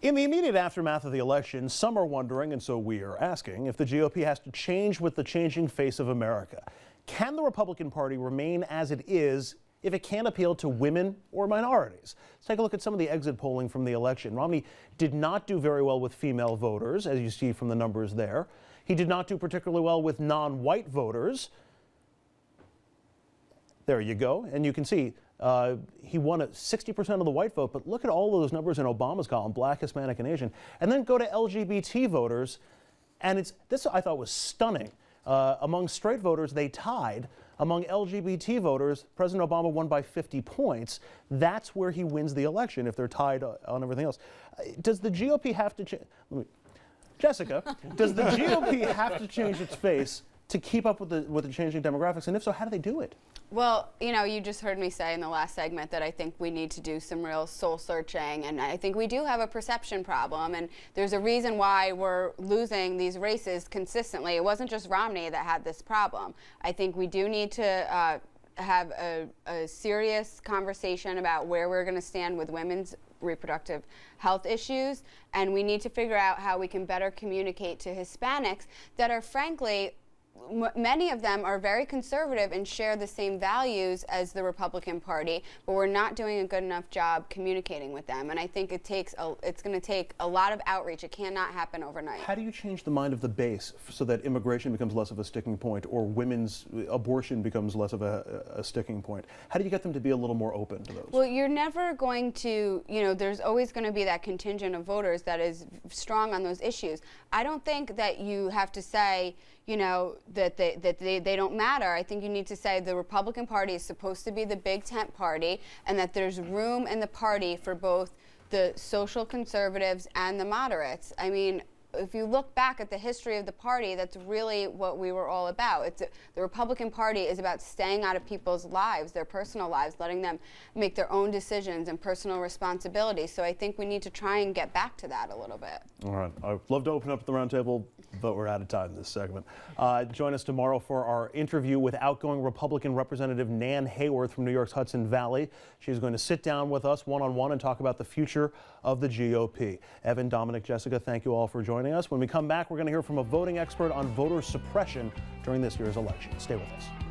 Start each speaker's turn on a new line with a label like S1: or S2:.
S1: In the immediate aftermath of the election, some are wondering, and so we are asking, if the GOP has to change with the changing face of America. Can the Republican Party remain as it is if it can't appeal to women or minorities? Let's take a look at some of the exit polling from the election. Romney did not do very well with female voters, as you see from the numbers there. He did not do particularly well with non-white voters. There you go, and you can see he won at 60% of the white vote, but look at all of those numbers in Obama's column, Black, Hispanic, and Asian. And then go to LGBT voters, and this I thought was stunning. Among straight voters, they tied. Among LGBT voters, President Obama won by 50 points. That's where he wins the election, if they're tied on everything else. Does the GOP have to change? Jessica, does the GOP have to change its face to keep up with the changing demographics? And if so, how do they do it?
S2: Well, you know, you just heard me say in the last segment that I think we need to do some real soul searching, and I think we do have a perception problem, and there's a reason why we're losing these races consistently. It wasn't just Romney that had this problem. I think we do need to have a serious conversation about where we're going to stand with women's reproductive health issues, and we need to figure out how we can better communicate to Hispanics that are, frankly, many of them are very conservative and share the same values as the Republican Party, but we're not doing a good enough job communicating with them. And I think it's going to take a lot of outreach. It cannot happen overnight.
S1: How do you change the mind of the base so that immigration becomes less of a sticking point, or women's abortion becomes less of a sticking point? How do you get them to be a little more open to those?
S2: Well, you're never going to, you know, there's always going to be that contingent of voters that is strong on those issues. I don't think that you have to say, you know, that they don't matter. I think you need to say the Republican Party is supposed to be the big tent party, and that there's room in the party for both the social conservatives and the moderates. I mean, if you look back at the history of the party, that's really what we were all about. The Republican Party is about staying out of people's lives, their personal lives, letting them make their own decisions and personal responsibility. So I think we need to try and get back to that a little bit.
S1: All right. I'd love to open up the roundtable, but we're out of time in this segment. Join us tomorrow for our interview with outgoing Republican Representative Nan Hayworth from New York's Hudson Valley. She's going to sit down with us one-on-one and talk about the future of the GOP. Evan, Dominic, Jessica, thank you all for joining us. When we come back, we're going to hear from a voting expert on voter suppression during this year's election. Stay with us.